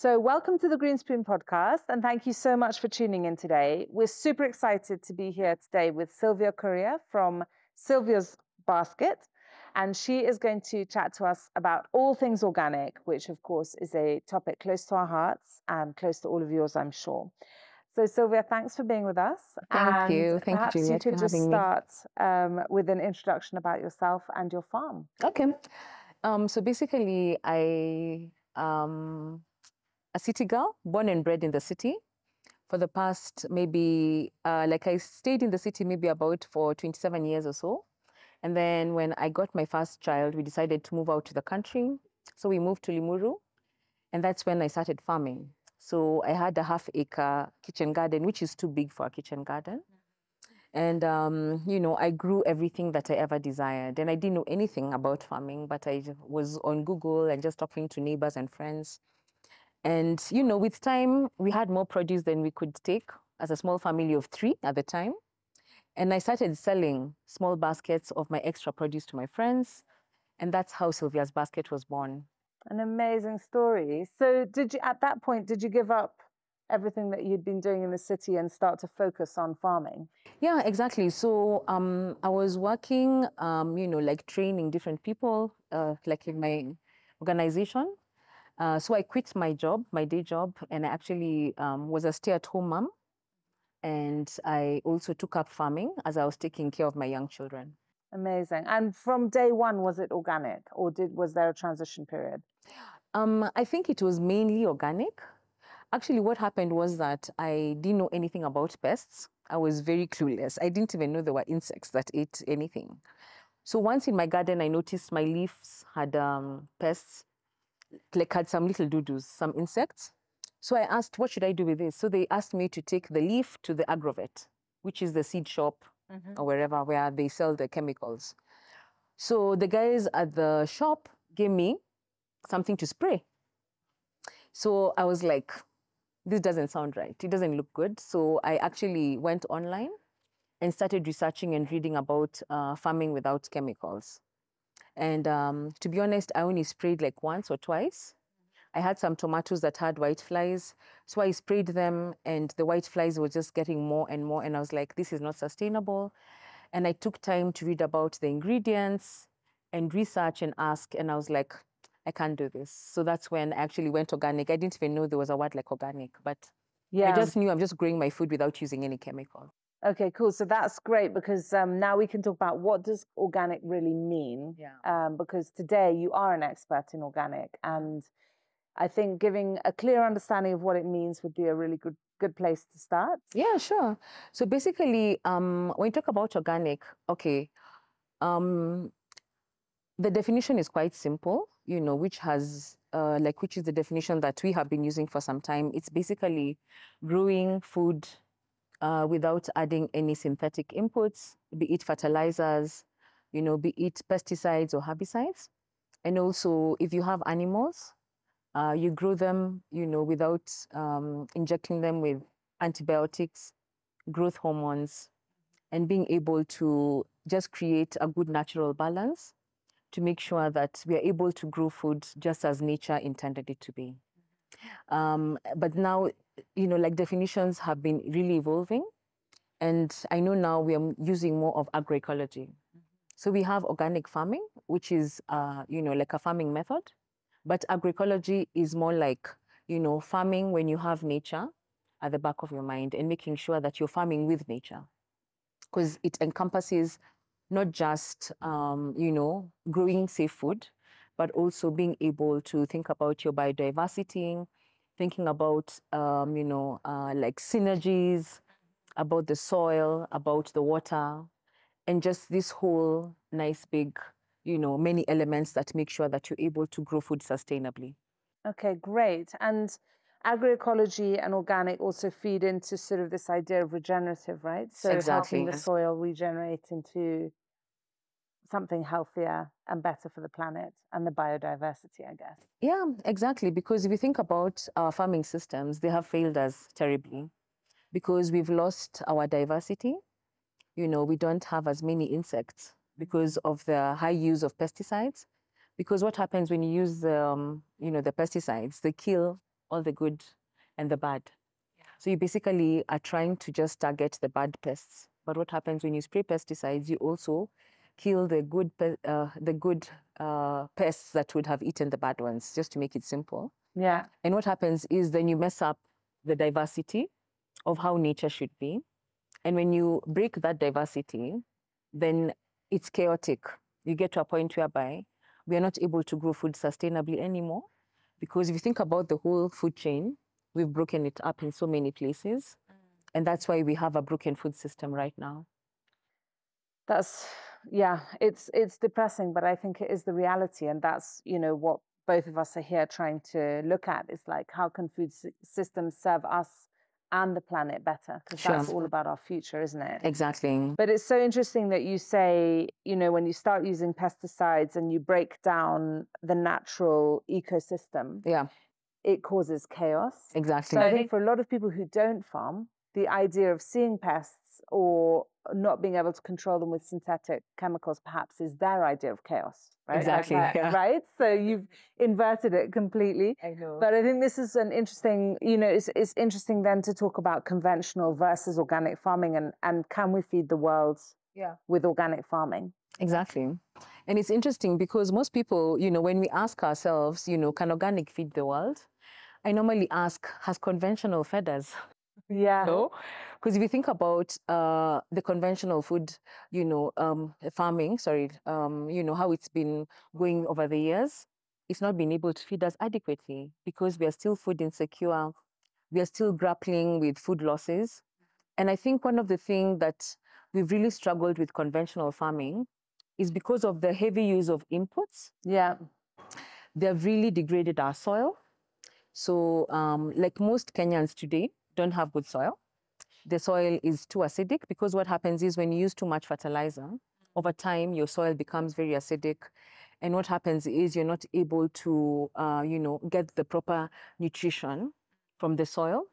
So welcome to the Green Spoon podcast, and thank you so much for tuning in today. We're super excited to be here today with Sylvia Correa from Sylvia's Basket, and she is going to chat to us about all things organic, which of course is a topic close to our hearts and close to all of yours, I'm sure. So Sylvia, thanks for being with us. Thank you, Perhaps you Juliet, could for just having me. start with an introduction about yourself and your farm. Okay. So basically, I a city girl, born and bred in the city. For the past maybe, I stayed in the city maybe about for 27 years or so. And then when I got my first child, we decided to move out to the country. So we moved to Limuru, and that's when I started farming. So I had a half-acre kitchen garden, which is too big for a kitchen garden. And, I grew everything that I ever desired. And I didn't know anything about farming, but I was on Google and just talking to neighbors and friends. And, with time, we had more produce than we could take as a small family of 3 at the time. And I started selling small baskets of my extra produce to my friends. And that's how Sylvia's Basket was born. An amazing story. So at that point, did you give up everything that you'd been doing in the city and start to focus on farming? Yeah, exactly. So I was working, training different people, like in my organization. So I quit my job, my day job, and I actually was a stay-at-home mom. And I also took up farming as I was taking care of my young children. Amazing. And from day one, was it organic, or was there a transition period? I think it was mainly organic. Actually, what happened was that I didn't know anything about pests. I was very clueless. I didn't even know there were insects that ate anything. So once in my garden, I noticed my leaves had pests, had some little doo-doos, some insects. So I asked, what should I do with this? So they asked me to take the leaf to the agrovet, which is the seed shop or wherever where they sell the chemicals. So the guys at the shop gave me something to spray. So I was like, this doesn't sound right. It doesn't look good. So I actually went online and started researching and reading about farming without chemicals. And to be honest, I only sprayed like once or twice. I had some tomatoes that had white flies. So I sprayed them and the white flies were just getting more and more. And I was like, this is not sustainable. And I took time to read about the ingredients and research and ask. And I was like, I can't do this. So that's when I actually went organic. I didn't even know there was a word like organic, but I just knew I'm just growing my food without using any chemical. Okay, cool. So that's great because now we can talk about what does organic really mean. Yeah. Because today you are an expert in organic, and I think giving a clear understanding of what it means would be a really good place to start. Yeah, sure. So basically, when you talk about organic, okay, the definition is quite simple, which has which is the definition that we have been using for some time. It's basically growing food without adding any synthetic inputs, be it fertilizers, be it pesticides or herbicides. And also, if you have animals, you grow them, without injecting them with antibiotics, growth hormones, and being able to just create a good natural balance to make sure that we are able to grow food just as nature intended it to be. But now, definitions have been really evolving. And I know now we are using more of agroecology. So we have organic farming, which is, like a farming method. But agroecology is more like, farming when you have nature at the back of your mind and making sure that you're farming with nature. Because it encompasses not just, growing safe food, but also being able to think about your biodiversity, thinking about, like synergies, about the soil, about the water, and just this whole nice big, many elements that make sure that you're able to grow food sustainably. Okay, great. And agroecology and organic also feed into sort of this idea of regenerative, right? So Exactly. helping the soil regenerate into something healthier and better for the planet and the biodiversity, I guess. Yeah, exactly. Because if you think about our farming systems, they have failed us terribly because we've lost our diversity. We don't have as many insects because of the high use of pesticides. Because what happens when you use the pesticides, they kill all the good and the bad. So you basically are trying to just target the bad pests. But what happens when you spray pesticides, you also kill the good pests that would have eaten the bad ones, just to make it simple. Yeah. And what happens is then you mess up the diversity of how nature should be. And when you break that diversity, then it's chaotic. You get to a point whereby we are not able to grow food sustainably anymore. Because if you think about the whole food chain, we've broken it up in so many places. And that's why we have a broken food system right now. That's, yeah, it's depressing, but I think it is the reality. And that's, you know, what both of us are here trying to look at is like, how can food systems serve us and the planet better? Because that's all about our future, isn't it? Exactly. But it's so interesting that you say, you know, when you start using pesticides and you break down the natural ecosystem, it causes chaos. Exactly. So I think for a lot of people who don't farm, the idea of seeing pests or not being able to control them with synthetic chemicals perhaps is their idea of chaos, right? Exactly, Right? So you've inverted it completely. I know. But I think this is an interesting, you know, it's interesting then to talk about conventional versus organic farming and can we feed the world with organic farming? Exactly. And it's interesting because most people, you know, when we ask ourselves, you know, can organic feed the world? I normally ask, has conventional fed us? Yeah. No, because if you think about the conventional food, you know, farming, you know, how it's been going over the years, it's not been able to feed us adequately because we are still food insecure. We are still grappling with food losses. And I think one of the things that we've really struggled with conventional farming is because of the heavy use of inputs. Yeah. They've really degraded our soil. So like most Kenyans today don't have good soil. The soil is too acidic because what happens is when you use too much fertilizer, over time your soil becomes very acidic. And what happens is you're not able to, you know, get the proper nutrition from the soil.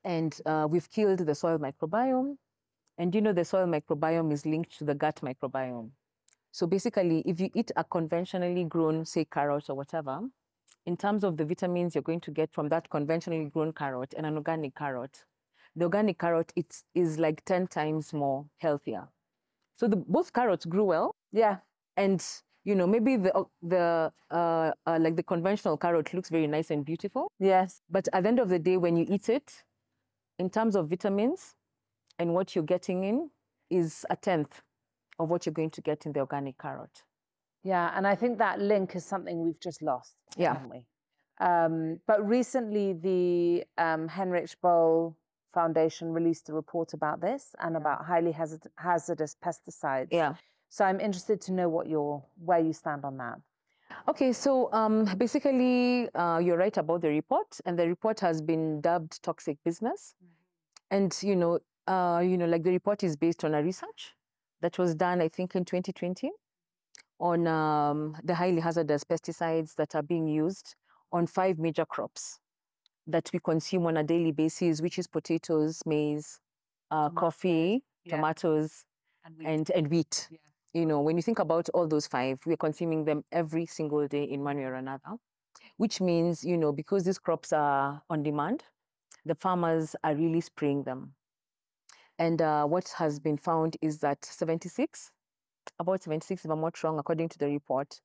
And we've killed the soil microbiome. And you know, the soil microbiome is linked to the gut microbiome. So basically, if you eat a conventionally grown, say, carrot or whatever, in terms of the vitamins you're going to get from that conventionally grown carrot and an organic carrot, the organic carrot is like 10 times more healthier. So both carrots grew well. Yeah. And, you know, maybe like the conventional carrot looks very nice and beautiful. Yes. But at the end of the day, when you eat it, in terms of vitamins and what you're getting in is a tenth of what you're going to get in the organic carrot. Yeah, and I think that link is something we've just lost, haven't we? But recently, the Heinrich Böll Foundation released a report about this and about highly hazardous pesticides. Yeah. So I'm interested to know where you stand on that. Okay, so basically, you're right about the report, and the report has been dubbed toxic business. And you know, like the report is based on a research that was done, I think, in 2020 on the highly hazardous pesticides that are being used on 5 major crops that we consume on a daily basis, which is potatoes, maize, coffee, tomatoes, and wheat. Yeah. You know, when you think about all those 5, we're consuming them every single day in one way or another, which means, you know, because these crops are on demand, the farmers are really spraying them. And what has been found is that about 76, if I'm not wrong, according to the report,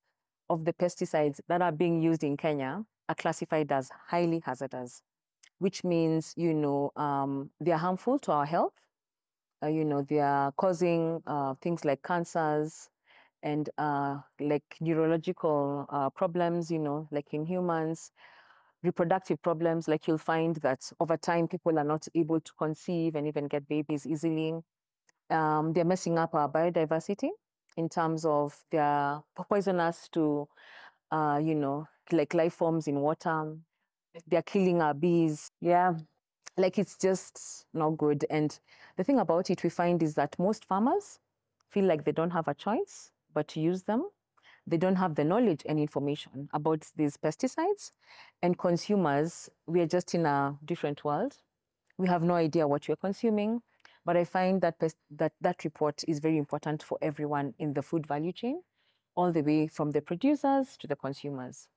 of the pesticides that are being used in Kenya are classified as highly hazardous, which means, you know, they are harmful to our health. You know, they are causing things like cancers and like neurological problems, you know, like in humans, reproductive problems, like you'll find that over time people are not able to conceive and even get babies easily. They're messing up our biodiversity in terms of they're poisonous to, you know, like life forms in water. They're killing our bees. Yeah. Like it's just not good. And the thing about it we find is that most farmers feel like they don't have a choice but to use them. They don't have the knowledge and information about these pesticides. And consumers, we are just in a different world. We have no idea what we're consuming. But I find that that report is very important for everyone in the food value chain, all the way from the producers to the consumers.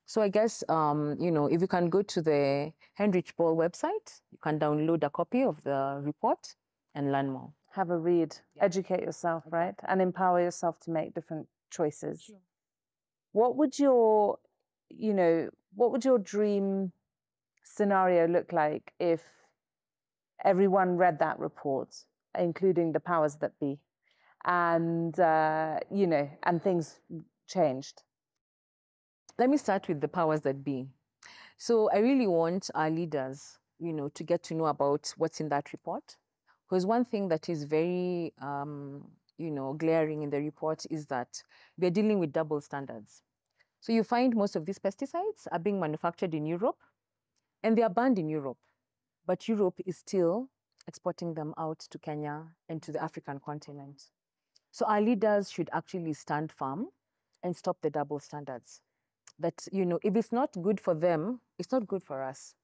So I guess, if you can go to the Heinrich Ball website, you can download a copy of the report and learn more. Have a read, educate yourself, right? And empower yourself to make different choices. Sure. What would your dream scenario look like if everyone read that report, including the powers that be, and and things changed? Let me start with the powers that be. So I really want our leaders, to get to know about what's in that report. Because one thing that is very, glaring in the report is that we're dealing with double standards. So you find most of these pesticides are being manufactured in Europe, and they are banned in Europe. But Europe is still exporting them out to Kenya and to the African continent. So our leaders should actually stand firm and stop the double standards. That, if it's not good for them, it's not good for us.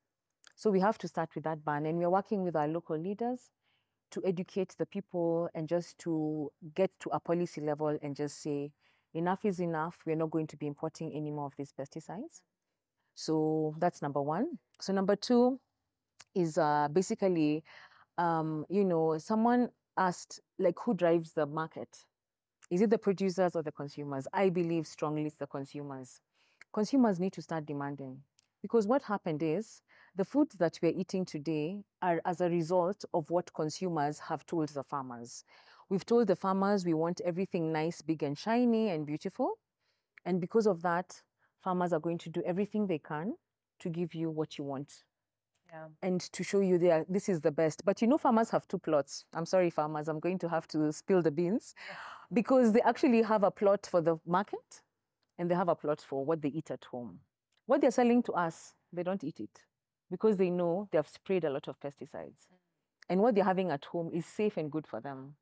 So we have to start with that ban. And we're working with our local leaders to educate the people and just to get to a policy level and just say, enough is enough. We're not going to be importing any more of these pesticides. So that's number one. So number two is basically, someone asked, like, who drives the market? Is it the producers or the consumers? I believe strongly it's the consumers. Consumers need to start demanding, because what happened is the foods that we're eating today are as a result of what consumers have told the farmers. We've told the farmers we want everything nice, big and shiny and beautiful. And because of that, farmers are going to do everything they can to give you what you want. Yeah. And to show you this is the best. But farmers have two plots. I'm sorry, farmers, I'm going to have to spill the beans. Yeah. Because they actually have a plot for the market and they have a plot for what they eat at home. What they're selling to us, they don't eat it because they know they have sprayed a lot of pesticides. And what they're having at home is safe and good for them.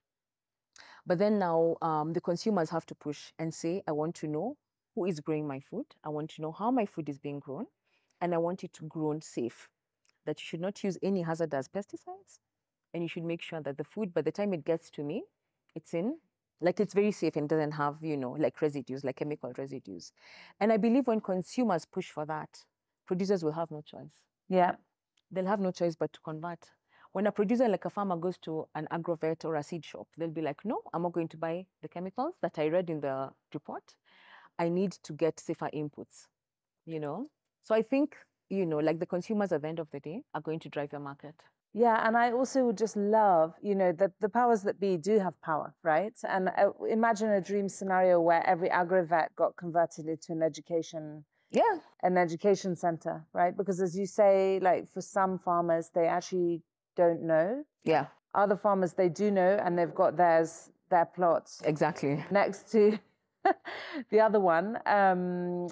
But then now the consumers have to push and say, I want to know who is growing my food. I want to know how my food is being grown. And I want it to grow safe. That you should not use any hazardous pesticides. And you should make sure that the food, by the time it gets to me, it's very safe and doesn't have, like residues, like chemical residues. And I believe when consumers push for that, producers will have no choice. Yeah. They'll have no choice but to convert. When a producer, like a farmer, goes to an agrovet or a seed shop, they'll be like, no, I'm not going to buy the chemicals that I read in the report. I need to get safer inputs, So I think, like the consumers at the end of the day are going to drive the market. Yeah, and I also would just love, that the powers that be do have power, right? And imagine a dream scenario where every agrovet got converted into an education center, right? Because as you say, like for some farmers, they actually don't know. Yeah. Other farmers, they do know, and they've got their plots. Exactly. Next to the other one,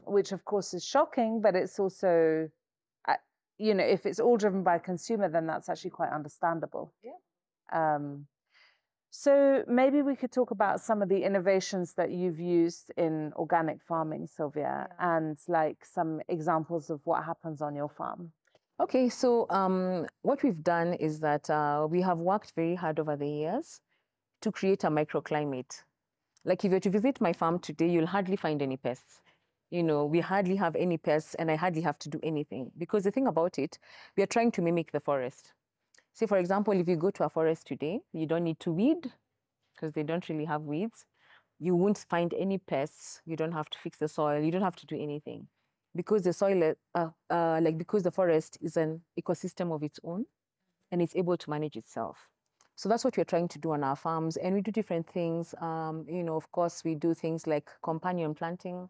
which of course is shocking, but it's also... if it's all driven by consumer, then that's actually quite understandable. Yeah. So maybe we could talk about some of the innovations that you've used in organic farming, Sylvia, and like some examples of what happens on your farm. Okay, so what we've done is that we have worked very hard over the years to create a microclimate. Like if you're to visit my farm today, you'll hardly find any pests. We hardly have any pests and I hardly have to do anything. Because the thing about it, we are trying to mimic the forest. Say, for example, if you go to a forest today, you don't need to weed because they don't really have weeds. You won't find any pests. You don't have to fix the soil. You don't have to do anything. Because the soil, because the forest is an ecosystem of its own and it's able to manage itself. So that's what we're trying to do on our farms. And we do different things. Of course, we do things like companion planting.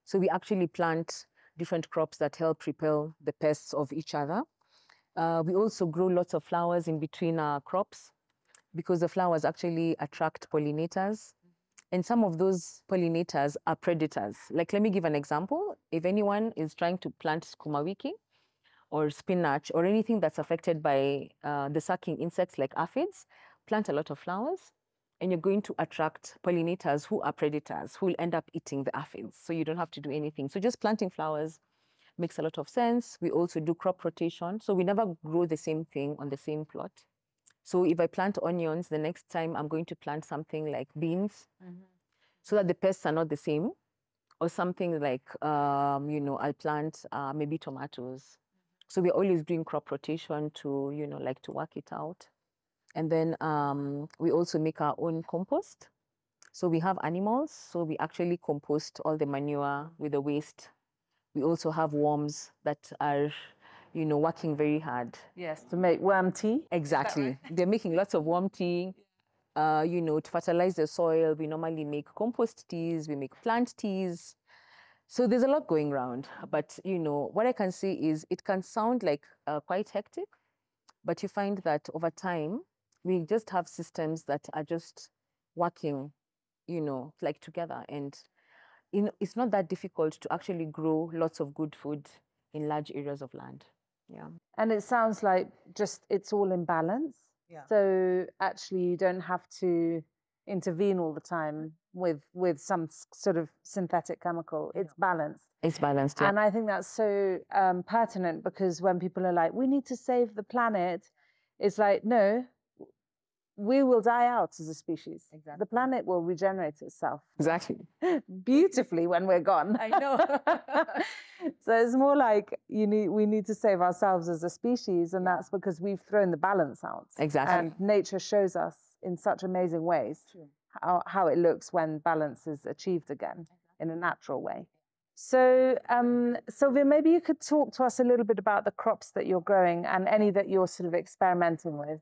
So we actually plant different crops that help repel the pests of each other. We also grow lots of flowers in between our crops because the flowers actually attract pollinators. And some of those pollinators are predators. Like, let me give an example. If anyone is trying to plant sukuma wiki or spinach or anything that's affected by the sucking insects like aphids, plant a lot of flowers. And you're going to attract pollinators who are predators, who will end up eating the aphids. So you don't have to do anything. So just planting flowers makes a lot of sense. We also do crop rotation. So we never grow the same thing on the same plot. So if I plant onions, the next time I'm going to plant something like beans, so that the pests are not the same or something like, you know, I'll plant maybe tomatoes. So we're always doing crop rotation to, you know, like to work it out. And then we also make our own compost. So we have animals, so we actually compost all the manure with the waste. We also have worms that are, you know, working very hard. Yes, to make worm tea. Exactly. Right? They're making lots of worm tea. You know, to fertilize the soil, we normally make compost teas, we make plant teas. So there's a lot going around. But, you know, what I can say is it can sound like quite hectic, but you find that over time, we just have systems that are just working, you know, like together. And you know, it's not that difficult to actually grow lots of good food in large areas of land. Yeah. And it sounds like just it's all in balance. Yeah. So actually you don't have to intervene all the time with some sort of synthetic chemical. It's balanced. It's balanced, yeah. And I think that's so pertinent, because when people are like, we need to save the planet, it's like, no, we will die out as a species. Exactly. The planet will regenerate itself Exactly. beautifully when we're gone. I know. So it's more like we need to save ourselves as a species, and that's because we've thrown the balance out. Exactly. And nature shows us in such amazing ways how it looks when balance is achieved again in a natural way. So, Sylvia, maybe you could talk to us a little bit about the crops that you're growing and any that you're sort of experimenting with.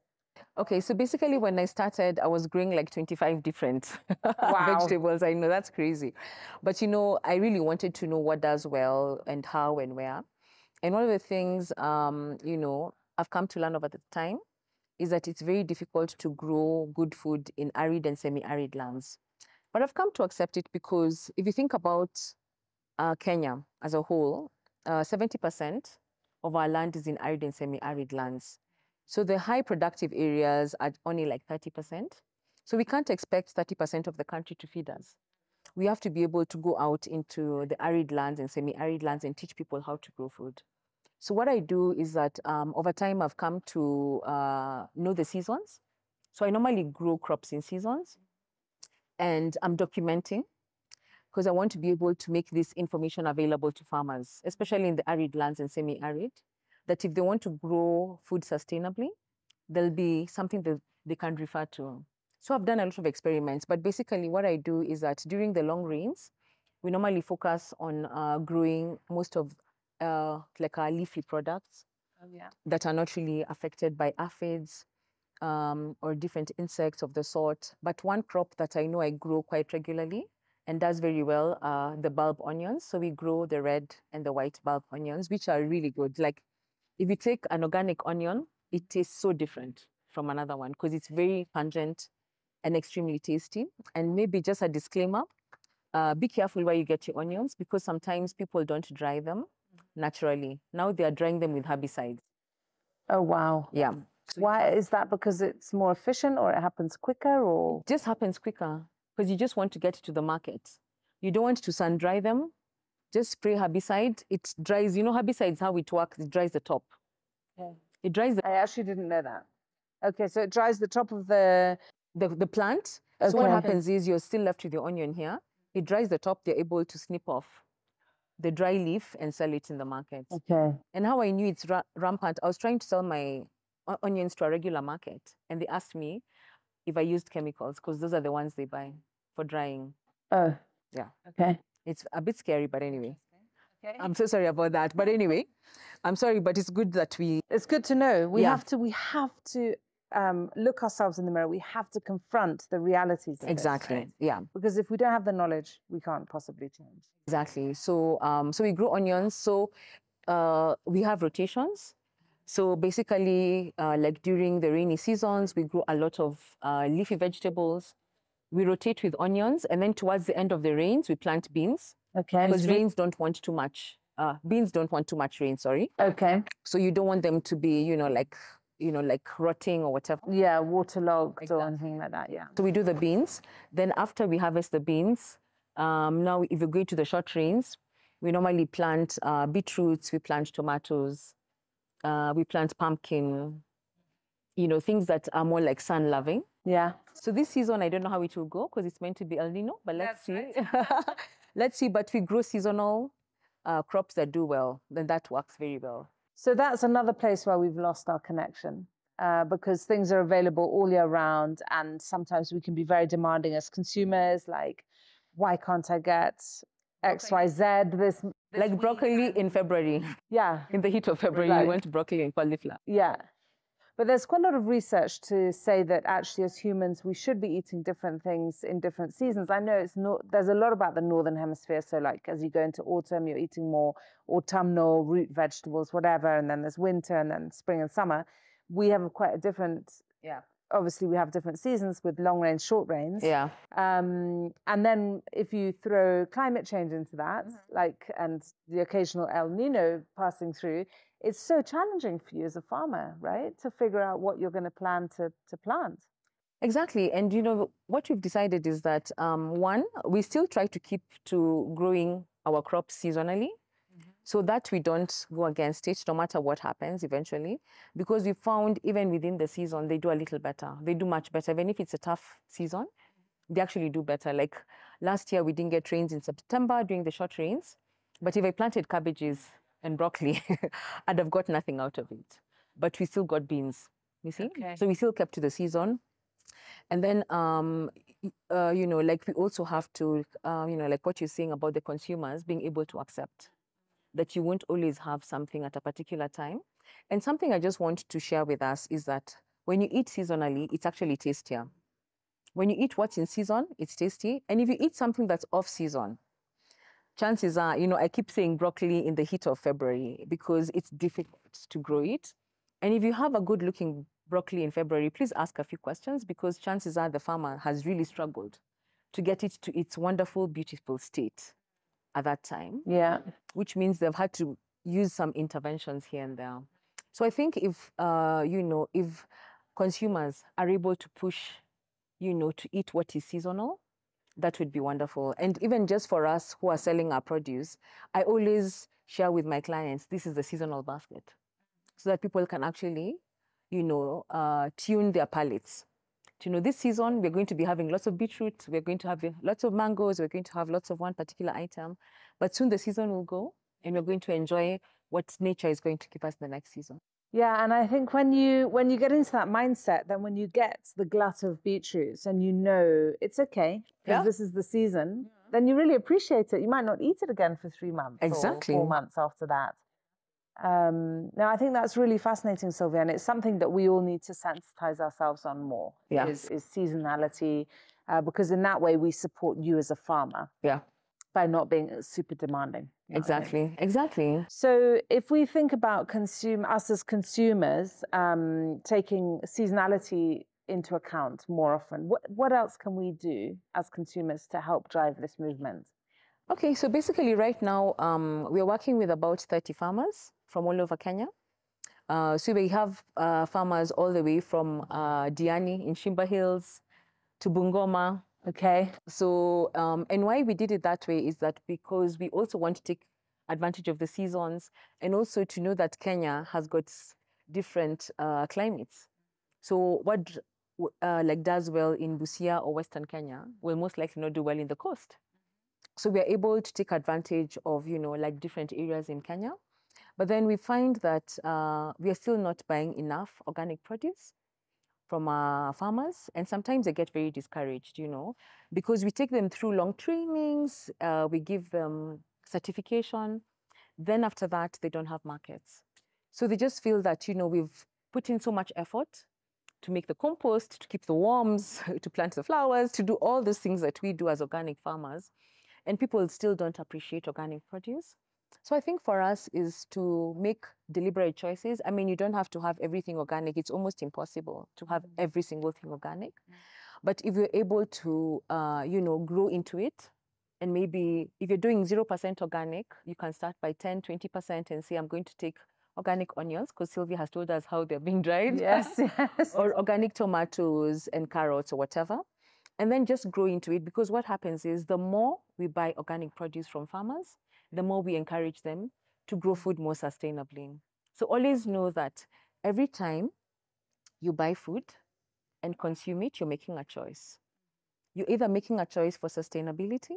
Okay, so basically when I started, I was growing like 25 different Wow. vegetables. I know that's crazy. But, you know, I really wanted to know what does well and how and where. And one of the things, you know, I've come to learn over the time is that it's very difficult to grow good food in arid and semi-arid lands. But I've come to accept it because if you think about Kenya as a whole, 70% of our land is in arid and semi-arid lands. So the high productive areas are only like 30%. So we can't expect 30% of the country to feed us. We have to be able to go out into the arid lands and semi-arid lands and teach people how to grow food. So what I do is that over time, I've come to know the seasons. So I normally grow crops in seasons, and I'm documenting because I want to be able to make this information available to farmers, especially in the arid lands and semi-arid, that if they want to grow food sustainably, there'll be something that they can refer to. So I've done a lot of experiments, but basically what I do is that during the long rains, we normally focus on growing most of like our leafy products that are not really affected by aphids or different insects of the sort. But one crop that I know I grow quite regularly and does very well are the bulb onions. So we grow the red and the white bulb onions, which are really good. Like if you take an organic onion, it tastes so different from another one because it's very pungent and extremely tasty. And maybe just a disclaimer, be careful where you get your onions because sometimes people don't dry them naturally. Now they are drying them with herbicides. Oh, wow. Yeah. Why is that? Because it's more efficient or it happens quicker, or? It just happens quicker because you just want to get to the market. You don't want to sun dry them. Just spray herbicide. It dries. You know, herbicides, how it works, it dries the top. Okay. It dries the... I actually didn't know that. Okay, so it dries the top of the plant. Okay. So what happens is you're still left with your onion here. It dries the top. They're able to snip off the dry leaf and sell it in the market. Okay. And how I knew it's rampant, I was trying to sell my onions to a regular market. And they asked me if I used chemicals because those are the ones they buy for drying. Oh. Yeah. Okay. It's a bit scary, but anyway. Okay. I'm so sorry about that. But anyway, I'm sorry, but it's good that It's good to know. We have to look ourselves in the mirror. We have to confront the realities of exactly. This, right? Yeah. Because if we don't have the knowledge, we can't possibly change. Exactly. So so we grow onions. So we have rotations. So basically, like during the rainy seasons, we grow a lot of leafy vegetables. We rotate with onions, and then towards the end of the rains, we plant beans. Okay. Because rains don't want too much. Beans don't want too much rain. Sorry. Okay. So you don't want them to be, like rotting or whatever. Yeah, waterlogged or anything like that. Yeah. So we do the beans. Then after we harvest the beans, now if we go to the short rains, we normally plant beetroots. We plant tomatoes. We plant pumpkin. Things that are more like sun-loving. Yeah. So this season, I don't know how it will go because it's meant to be El Nino, but let's see. Right. let's see, but we grow seasonal crops that do well, then that works very well. So that's another place where we've lost our connection. Because things are available all year round, and sometimes we can be very demanding as consumers, like, why can't I get XYZ this like broccoli in February. Yeah. In the heat of February, you want broccoli and cauliflower. Yeah. But there's quite a lot of research to say that actually as humans, we should be eating different things in different seasons. I know it's not, there's a lot about the Northern Hemisphere. So like as you go into autumn, you're eating more autumnal root vegetables, whatever. And then there's winter and then spring and summer. We have quite a different, obviously we have different seasons with long rains, short rains. Yeah. And then if you throw climate change into that, like, and the occasional El Nino passing through, it's so challenging for you as a farmer, right? To figure out what you're going to plan to plant. Exactly. And, you know, what we've decided is that, one, we still try to keep to growing our crops seasonally, so that we don't go against it no matter what happens eventually, because we found even within the season, they do a little better. They do much better. Even if it's a tough season, they actually do better. Like last year, we didn't get rains in September during the short rains, but if I planted cabbages and broccoli, I'd have got nothing out of it. But we still got beans, you see? Okay. So we still kept to the season. And then, you know, like we also have to, you know, like what you're saying about the consumers being able to accept that you won't always have something at a particular time. And something I just want to share with us is that when you eat seasonally, it's actually tastier. When you eat what's in season, it's tasty. And if you eat something that's off season, chances are, you know, I keep saying broccoli in the heat of February because it's difficult to grow it. And if you have a good looking broccoli in February, please ask a few questions, because chances are the farmer has really struggled to get it to its wonderful, beautiful state at that time. Yeah. Which means they've had to use some interventions here and there. So I think if, you know, if consumers are able to push, you know, to eat what is seasonal, that would be wonderful. And even just for us who are selling our produce, I always share with my clients, this is the seasonal basket, so that people can actually, you know, tune their palates. You know, this season, we're going to be having lots of beetroot, we're going to have lots of mangoes, we're going to have lots of one particular item, but soon the season will go and we're going to enjoy what nature is going to give us the next season. Yeah, and I think when you get into that mindset, then when you get the glut of beetroots and you know it's okay, because this is the season, then you really appreciate it. You might not eat it again for 3 months or 4 months after that. Now, I think that's really fascinating, Sylvia, and it's something that we all need to sensitize ourselves on more, is seasonality, because in that way we support you as a farmer by not being super demanding. Exactly, exactly. So if we think about us as consumers taking seasonality into account more often, what else can we do as consumers to help drive this movement? Okay, so basically right now, we're working with about 30 farmers from all over Kenya. So we have farmers all the way from Diani in Shimba Hills to Bungoma. Okay. So, and why we did it that way is that because we also want to take advantage of the seasons, and also to know that Kenya has got different climates. So what like does well in Busia or Western Kenya will most likely not do well in the coast. So we are able to take advantage of, you know, like different areas in Kenya. But then we find that we are still not buying enough organic produce from our farmers. And sometimes they get very discouraged, you know, because we take them through long trainings, we give them certification. Then after that, they don't have markets. So they just feel that, you know, we've put in so much effort to make the compost, to keep the worms, to plant the flowers, to do all those things that we do as organic farmers. And people still don't appreciate organic produce. So I think for us is to make deliberate choices. I mean, you don't have to have everything organic. It's almost impossible to have every single thing organic. But if you're able to, you know, grow into it, and maybe if you're doing 0% organic, you can start by 10, 20% and say, I'm going to take organic onions, because Sylvia has told us how they're being dried. Yes, yes. Or organic tomatoes and carrots or whatever. And then just grow into it, because what happens is the more we buy organic produce from farmers, the more we encourage them to grow food more sustainably. So always know that every time you buy food and consume it, you're making a choice. You're either making a choice for sustainability,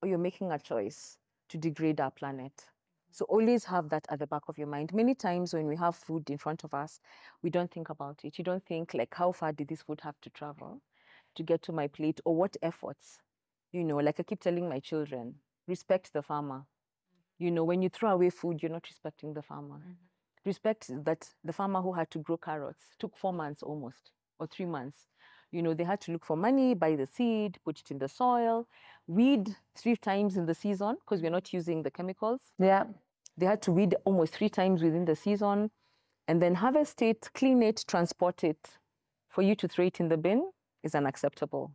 or you're making a choice to degrade our planet. So always have that at the back of your mind. Many times when we have food in front of us, we don't think about it. You don't think like, how far did this food have to travel to get to my plate, or what efforts? Like I keep telling my children, respect the farmer. When you throw away food, you're not respecting the farmer. Respect that the farmer who had to grow carrots took 4 months almost, or 3 months. They had to look for money, buy the seed, put it in the soil, weed 3 times in the season because we're not using the chemicals. Yeah. They had to weed almost 3 times within the season, and then harvest it, clean it, transport it. For you to throw it in the bin is unacceptable.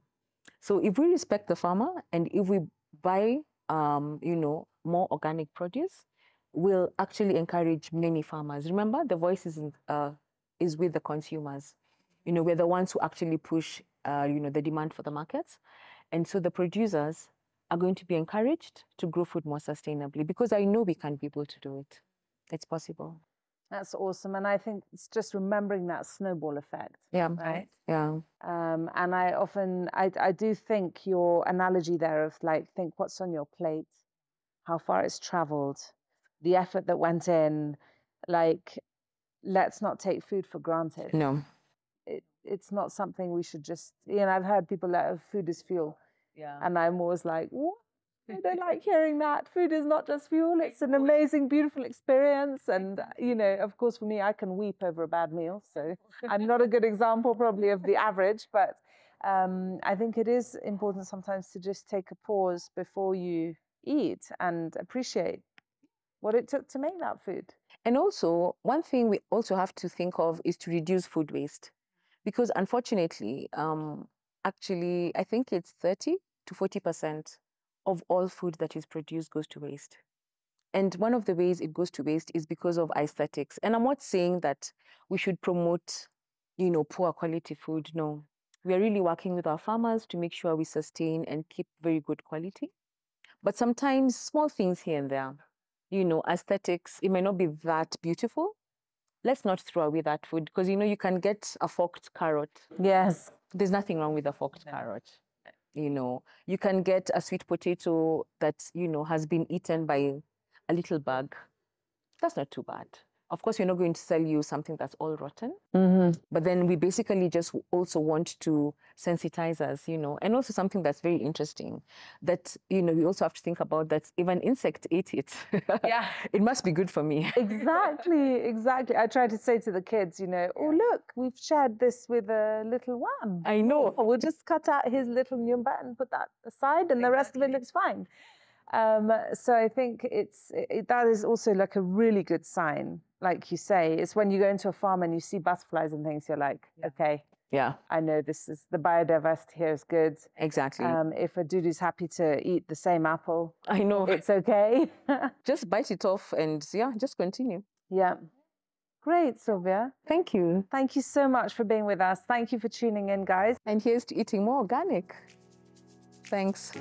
So if we respect the farmer and if we buy, more organic produce, we'll actually encourage many farmers. Remember, the voice is with the consumers. We're the ones who actually push, the demand for the markets. And so the producers are going to be encouraged to grow food more sustainably, because I know we can be able to do it. It's possible. That's awesome. And I think it's just remembering that snowball effect. Yeah. Right? Yeah. And I do think your analogy there of like, think what's on your plate, how far it's traveled, the effort that went in, like, let's not take food for granted. No. It's not something we should just, I've heard people that food is fuel. Yeah. And I'm always like, what? I don't like hearing that. Food is not just fuel. It's an amazing, beautiful experience. And, of course, for me, I can weep over a bad meal. So I'm not a good example probably of the average. But I think it is important sometimes to just take a pause before you eat and appreciate what it took to make that food. And also, one thing we also have to think of is to reduce food waste. Because unfortunately, actually, I think it's 30 to 40% of all food that is produced goes to waste. And one of the ways it goes to waste is because of aesthetics. And I'm not saying that we should promote, poor quality food. No, we are really working with our farmers to make sure we sustain and keep very good quality. But sometimes small things here and there, aesthetics, it may not be that beautiful. Let's not throw away that food, because, you can get a forked carrot. Yes. There's nothing wrong with a forked carrot. You can get a sweet potato that, has been eaten by a little bug. That's not too bad. Of course, we're not going to sell you something that's all rotten. Mm-hmm. But then we basically just also want to sensitize us, and also something that's very interesting that, we also have to think about that if an insect ate it, yeah, it must be good for me. Exactly. I try to say to the kids, oh, look, we've shared this with a little worm. I know. Oh, we'll just cut out his little nyumba and put that aside, and the rest of it looks fine. So I think that is also like a really good sign. Like you say, it's when you go into a farm and you see butterflies and things, you're like, okay, yeah, I know the biodiversity here is good. Exactly. If a dude's happy to eat the same apple, I know, it's okay. Just bite it off and just continue. Yeah. Great, Sylvia. Thank you. Thank you so much for being with us. Thank you for tuning in, guys. And here's to eating more organic. Thanks.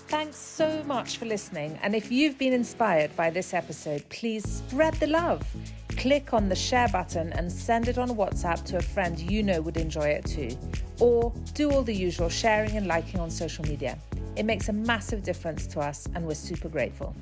Thanks so much for listening. And if you've been inspired by this episode, please spread the love. Click on the share button and send it on WhatsApp to a friend you know would enjoy it too. Or do all the usual sharing and liking on social media. It makes a massive difference to us and we're super grateful.